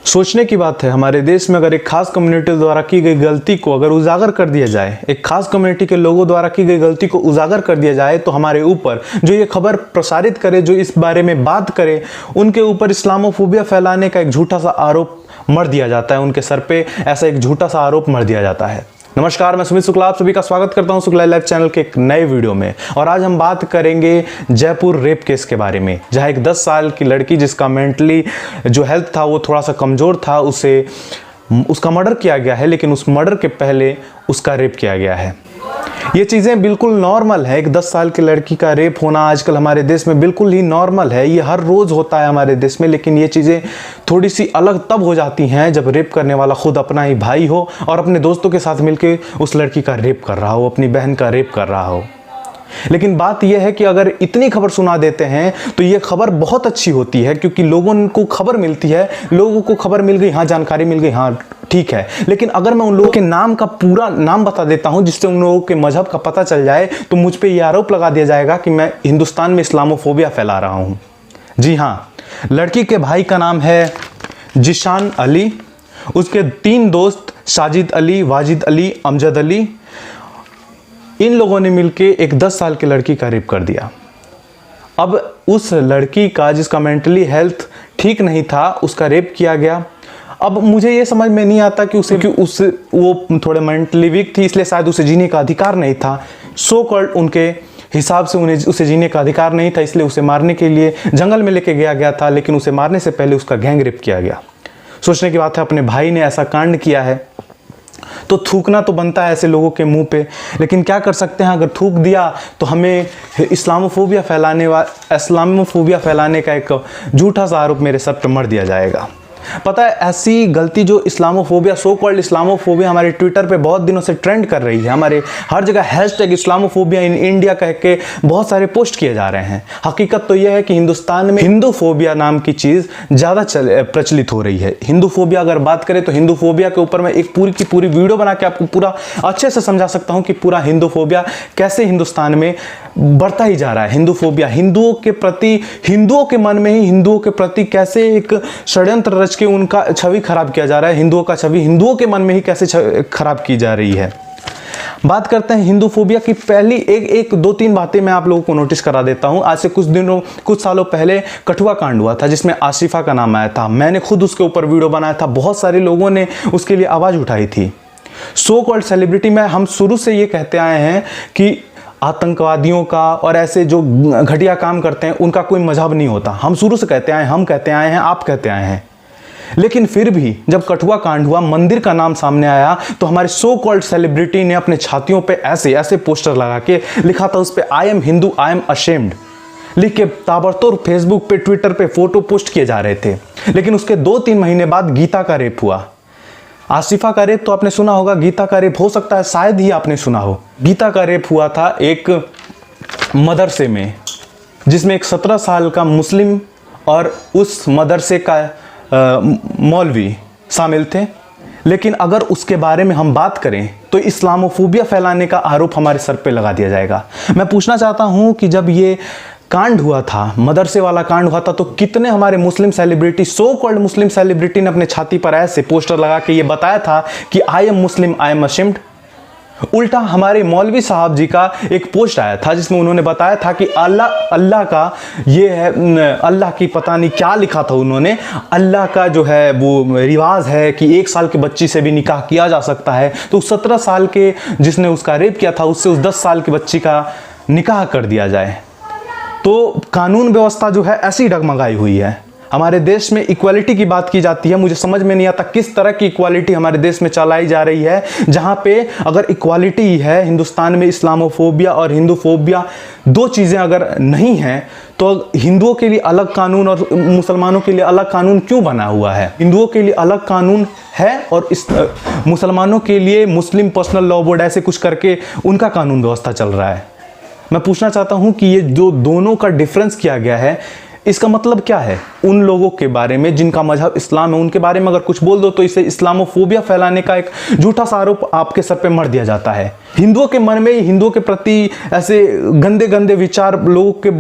सोचने की बात है, हमारे देश में अगर एक खास कम्युनिटी द्वारा की गई गलती को अगर उजागर कर दिया जाए, एक खास कम्युनिटी के लोगों द्वारा की गई गलती को उजागर कर दिया जाए, तो हमारे ऊपर जो ये खबर प्रसारित करे, जो इस बारे में बात करे, उनके ऊपर इस्लामोफोबिया फैलाने का एक झूठा सा आरोप मढ़ दिया जाता है। उनके सर पे ऐसा एक झूठा सा आरोप मढ़ दिया जाता है। नमस्कार, मैं सुमित शुक्ला, आप सभी का स्वागत करता हूं शुक्ला लाइव चैनल के एक नए वीडियो में। और आज हम बात करेंगे जयपुर रेप केस के बारे में, जहां एक 10 साल की लड़की जिसका मेंटली जो हेल्थ था वो थोड़ा सा कमज़ोर था, उसका मर्डर किया गया है, लेकिन उस मर्डर के पहले उसका रेप किया गया है। ये चीज़ें बिल्कुल नॉर्मल है। एक 10 साल की लड़की का रेप होना आजकल हमारे देश में बिल्कुल ही नॉर्मल है। ये हर रोज़ होता है हमारे देश में। लेकिन ये चीज़ें थोड़ी सी अलग तब हो जाती हैं जब रेप करने वाला खुद अपना ही भाई हो और अपने दोस्तों के साथ मिलकर उस लड़की का रेप कर रहा हो, अपनी बहन का रेप कर रहा हो। लेकिन बात यह है कि अगर इतनी खबर सुना देते हैं तो ये खबर बहुत अच्छी होती है, क्योंकि लोगों को खबर मिलती है, लोगों को खबर मिल गई, हाँ जानकारी मिल गई, हाँ ठीक है। लेकिन अगर मैं उन लोगों के नाम का पूरा नाम बता देता हूं जिससे उन लोगों के मजहब का पता चल जाए, तो मुझ पे ये आरोप लगा दिया जाएगा कि मैं हिंदुस्तान में इस्लामोफोबिया फैला रहा हूं। जी हाँ, लड़की के भाई का नाम है जिशान अली, उसके 3 दोस्त साजिद अली, वाजिद अली, अमजद अली, इन लोगों ने मिलके एक 10 साल की लड़की का रेप कर दिया। अब उस लड़की का जिसका मेंटली हेल्थ ठीक नहीं था, उसका रेप किया गया। अब मुझे ये समझ में नहीं आता कि वो थोड़े मेंटली वीक थी, इसलिए शायद उसे जीने का अधिकार नहीं था। सो कॉल्ड उनके हिसाब से उसे जीने का अधिकार नहीं था, इसलिए उसे मारने के लिए जंगल में लेके गया था। लेकिन उसे मारने से पहले उसका गैंग रेप किया गया। सोचने की बात है, अपने भाई ने ऐसा कांड किया है तो थूकना तो बनता है ऐसे लोगों के मुंह पे। लेकिन क्या कर सकते हैं, अगर थूक दिया तो हमें इस्लामोफोबिया फैलाने का एक झूठा सा आरोप मेरे सर पर मढ़ दिया जाएगा। पता है, ऐसी गलती जो इस्लामोफोबिया, सो कॉल्ड इस्लामोफोबिया हमारे ट्विटर पे बहुत दिनों से ट्रेंड कर रही है। हमारे हर जगह हैशटैग इस्लामोफोबिया इन इंडिया कह के बहुत सारे पोस्ट किए जा रहे हैं। हकीकत तो यह है कि हिंदुस्तान में हिंदूफोबिया नाम की चीज़ ज़्यादा प्रचलित हो रही है। हिंदूफोबिया अगर बात करें तो हिंदूफोबिया के ऊपर मैं एक पूरी की पूरी वीडियो बना के आपको पूरा अच्छे से समझा सकता हूँ कि पूरा हिंदूफोबिया कैसे हिंदुस्तान में बढ़ता ही जा रहा है। हिंदूफोबिया हिंदुओं के प्रति, हिंदुओं के मन में ही हिंदुओं के प्रति कैसे एक षड्यंत्र रच के उनका छवि खराब किया जा रहा है। हिंदुओं का छवि हिंदुओं के मन में ही कैसे खराब की जा रही है। बात करते हैं हिंदूफोबिया की। पहली एक 2-3 बातें मैं आप लोगों को नोटिस करा देता हूं। आज से कुछ सालों पहले कठुआ कांड हुआ था जिसमें आसिफा का नाम आया था। मैंने खुद उसके ऊपर वीडियो बनाया था, बहुत सारे लोगों ने उसके लिए आवाज़ उठाई थी। सो कॉल्ड सेलिब्रिटी में हम शुरू से ये कहते आए हैं कि आतंकवादियों का और ऐसे जो घटिया काम करते हैं उनका कोई मजहब नहीं होता। हम शुरू से कहते आए, हम कहते आए हैं, आप कहते आए हैं। लेकिन फिर भी जब कठुआ कांड हुआ, मंदिर का नाम सामने आया, तो हमारे सो कॉल्ड सेलिब्रिटी ने अपने छातियों पे ऐसे ऐसे पोस्टर लगा के लिखा था उस पे, I am Hindu, I am ashamed, लिख के ताबड़तोड़ फेसबुक पे, ट्विटर पे फोटो पोस्ट किए जा रहे थे। लेकिन उसके 2-3 महीने बाद गीता का रेप हुआ। आसिफा का रेप तो आपने सुना होगा, गीता का रेप हो सकता है शायद ही आपने सुना हो। गीता का रेप हुआ था एक मदरसे में, जिसमें एक 17 साल का मुस्लिम और उस मदरसे का मौलवी शामिल थे। लेकिन अगर उसके बारे में हम बात करें तो इस्लामोफोबिया फैलाने का आरोप हमारे सर पे लगा दिया जाएगा। मैं पूछना चाहता हूं कि जब ये कांड हुआ था, मदरसे वाला कांड हुआ था, तो कितने हमारे मुस्लिम सेलिब्रिटी, सो कॉल्ड मुस्लिम सेलिब्रिटी ने अपने छाती पर ऐसे पोस्टर लगा के ये बताया था कि I am Muslim, I am ashamed. उल्टा हमारे मौलवी साहब जी का एक पोस्ट आया था जिसमें उन्होंने बताया था कि अल्लाह का ये है, अल्लाह की पता नहीं क्या लिखा था उन्होंने, अल्लाह का जो है वो रिवाज है कि 1 साल की बच्ची से भी निकाह किया जा सकता है। तो 17 साल के जिसने उसका रेप किया था उससे उस 10 साल की बच्ची का निकाह कर दिया जाए। तो कानून व्यवस्था जो है ऐसी डगमगाई हुई है। हमारे देश में इक्वालिटी की बात की जाती है, मुझे समझ में नहीं आता किस तरह की इक्वालिटी हमारे देश में चलाई जा रही है, जहां पे अगर इक्वालिटी है हिंदुस्तान में, इस्लामोफोबिया और हिंदूफोबिया 2 चीज़ें अगर नहीं हैं, तो हिंदुओं के लिए अलग कानून और मुसलमानों के लिए अलग कानून क्यों बना हुआ है? हिंदुओं के लिए अलग कानून है और मुसलमानों के लिए मुस्लिम पर्सनल लॉ बोर्ड ऐसे कुछ करके उनका कानून व्यवस्था चल रहा है। मैं पूछना चाहता हूं कि ये जो दोनों का डिफरेंस किया गया है, इसका मतलब क्या है? उन लोगों के बारे में जिनका मजहब इस्लाम है, उनके बारे में अगर कुछ बोल दो तो इसे इस्लामोफोबिया फैलाने का एक झूठा सा आरोप आपके सर पे मढ़ दिया जाता है। हिंदुओं के मन में, हिंदुओं के प्रति ऐसे गंदे गंदे विचार लोगों के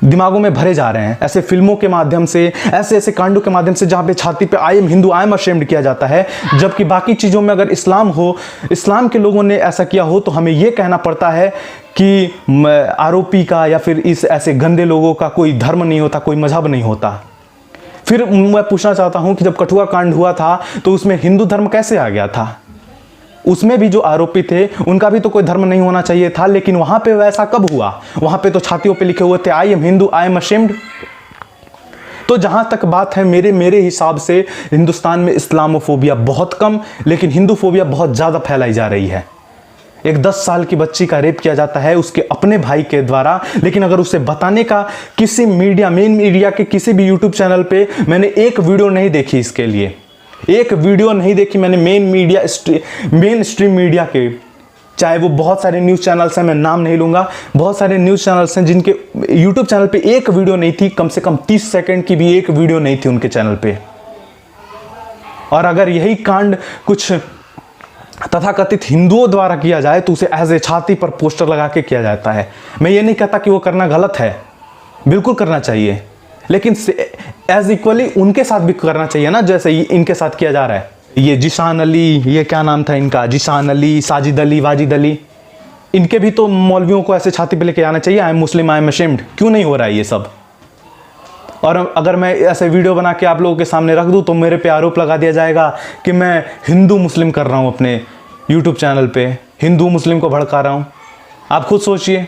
दिमागों में भरे जा रहे हैं, ऐसे फिल्मों के माध्यम से, ऐसे ऐसे कांडों के माध्यम से जहाँ पे छाती पे I am Hindu, I am ashamed किया जाता है। जबकि बाकी चीज़ों में अगर इस्लाम हो, इस्लाम के लोगों ने ऐसा किया हो, तो हमें यह कहना पड़ता है कि आरोपी का या फिर इस ऐसे गंदे लोगों का कोई धर्म नहीं होता, कोई मजहब नहीं होता। फिर मैं पूछना चाहता हूं कि जब कठुआ कांड हुआ था तो उसमें हिंदू धर्म कैसे आ गया था? उसमें भी जो आरोपी थे उनका भी तो कोई धर्म नहीं होना चाहिए था, लेकिन वहां पे वैसा कब हुआ? वहां पे तो छातियों पे लिखे हुए थे I am Hindu, I am ashamed. तो जहां तक बात है, मेरे हिसाब से हिंदुस्तान में इस्लामोफोबिया बहुत कम, लेकिन हिंदूफोबिया बहुत ज्यादा फैलाई जा रही है। एक 10 साल की बच्ची का रेप किया जाता है उसके अपने भाई के द्वारा, लेकिन अगर उसे बताने का किसी मीडिया, मेन मीडिया के किसी भी यूट्यूब चैनल पे मैंने एक वीडियो नहीं देखी, इसके लिए एक वीडियो नहीं देखी मैंने मेन स्ट्रीम मीडिया के, चाहे वो बहुत सारे न्यूज़ चैनल्स हैं, मैं नाम नहीं लूंगा, बहुत सारे न्यूज़ चैनल्स हैं जिनके यूट्यूब चैनल पे एक वीडियो नहीं थी, कम से कम 30 सेकंड की भी एक वीडियो नहीं थी उनके चैनल पे। और अगर यही कांड कुछ तथाकथित हिंदुओं द्वारा किया जाए तो उसे एज ए छाती पर पोस्टर लगा के किया जाता है। मैं ये नहीं कहता कि वो करना गलत है, बिल्कुल करना चाहिए, लेकिन एज इक्वली उनके साथ भी करना चाहिए ना, जैसे इनके साथ किया जा रहा है। ये जिशान अली, ये क्या नाम था इनका, जिशान अली, साजिद अली, वाजिद अली, इनके भी तो मौलवियों को ऐसे छाती पे लेके आना चाहिए, I am Muslim, I am ashamed. क्यों नहीं हो रहा है ये सब? और अगर मैं ऐसे वीडियो बना के आप लोगों के सामने रख दूं तो मेरे पे आरोप लगा दिया जाएगा कि मैं हिंदू मुस्लिम कर रहा हूं, अपने यूट्यूब चैनल पे हिंदू मुस्लिम को भड़का रहा हूं। आप खुद सोचिए,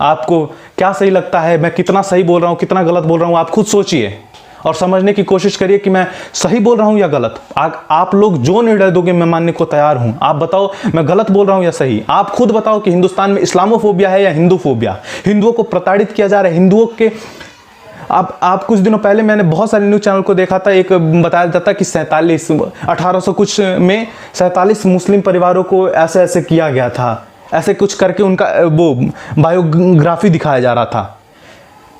आपको क्या सही लगता है, मैं कितना सही बोल रहा हूं, कितना गलत बोल रहा हूं, आप खुद सोचिए और समझने की कोशिश करिए कि मैं सही बोल रहा हूं या गलत। आप लोग जो निर्णय दोगे मैं मानने को तैयार हूं। आप बताओ मैं गलत बोल रहा हूं या सही? आप खुद बताओ कि हिंदुस्तान में इस्लामोफोबिया है या हिंदूफोबिया? हिंदुओं को प्रताड़ित किया जा रहा है, हिंदुओं के आप कुछ दिनों पहले मैंने बहुत सारे न्यूज़ चैनल को देखा था, एक बताया जाता कि 1800 कुछ में 47 मुस्लिम परिवारों को ऐसे ऐसे किया गया था, ऐसे कुछ करके उनका वो बायोग्राफी दिखाया जा रहा था।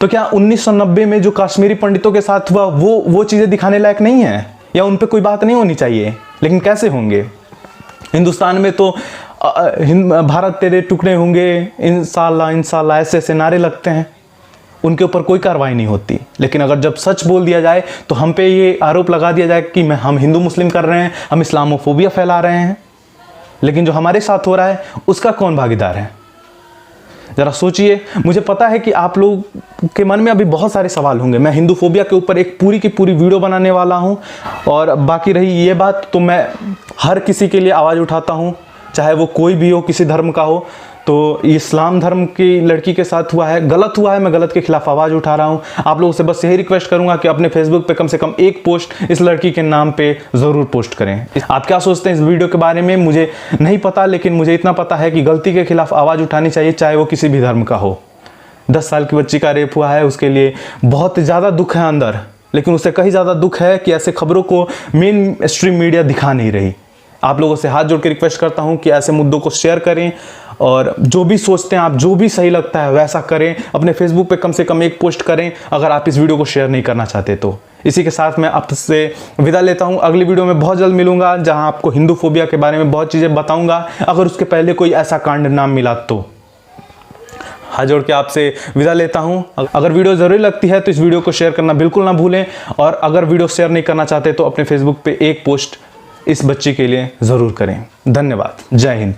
तो क्या 1990 में जो कश्मीरी पंडितों के साथ हुआ वो चीज़ें दिखाने लायक नहीं है, या उन पर कोई बात नहीं होनी चाहिए? लेकिन कैसे होंगे? हिंदुस्तान में तो भारत तेरे टुकड़े होंगे, इंशाल्लाह इंशाल्लाह ऐसे ऐसे नारे लगते हैं, उनके ऊपर कोई कार्रवाई नहीं होती। लेकिन अगर जब सच बोल दिया जाए तो हम पे ये आरोप लगा दिया जाए कि हम हिंदू मुस्लिम कर रहे हैं, हम इस्लामोफोबिया फैला रहे हैं। लेकिन जो हमारे साथ हो रहा है उसका कौन भागीदार है? जरा सोचिए। मुझे पता है कि आप लोग के मन में अभी बहुत सारे सवाल होंगे। मैं हिंदूफोबिया के ऊपर एक पूरी की पूरी वीडियो बनाने वाला हूं, और बाकी रही ये बात तो मैं हर किसी के लिए आवाज़ उठाता हूं, चाहे वो कोई भी हो, किसी धर्म का हो। तो इस्लाम धर्म की लड़की के साथ हुआ है, गलत हुआ है, मैं गलत के खिलाफ आवाज़ उठा रहा हूँ। आप लोगों से बस यही रिक्वेस्ट करूँगा कि अपने फेसबुक पे कम से कम एक पोस्ट इस लड़की के नाम पे ज़रूर पोस्ट करें। आप क्या सोचते हैं इस वीडियो के बारे में मुझे नहीं पता, लेकिन मुझे इतना पता है कि गलती के खिलाफ आवाज़ उठानी चाहिए, चाहे वो किसी भी धर्म का हो। 10 साल की बच्ची का रेप हुआ है, उसके लिए बहुत ज़्यादा दुख है अंदर, लेकिन उससे कहीं ज़्यादा दुख है कि ऐसे खबरों को मेन स्ट्रीम मीडिया दिखा नहीं रही। आप लोगों से हाथ जोड़ के रिक्वेस्ट करता हूं कि ऐसे मुद्दों को शेयर करें, और जो भी सोचते हैं आप, जो भी सही लगता है वैसा करें। अपने फेसबुक पे कम से कम एक पोस्ट करें अगर आप इस वीडियो को शेयर नहीं करना चाहते तो। इसी के साथ मैं आपसे विदा लेता हूं। अगली वीडियो में बहुत जल्द मिलूंगा, जहां आपको हिंदूफोबिया के बारे में बहुत चीज़ें बताऊंगा, अगर उसके पहले कोई ऐसा कांड ना मिला तो। हाथ जोड़ के आपसे विदा लेता हूं। अगर वीडियो ज़रूरी लगती है तो इस वीडियो को शेयर करना बिल्कुल ना भूलें, और अगर वीडियो शेयर नहीं करना चाहते तो अपने फेसबुक पे एक पोस्ट इस बच्ची के लिए ज़रूर करें। धन्यवाद। जय हिंद।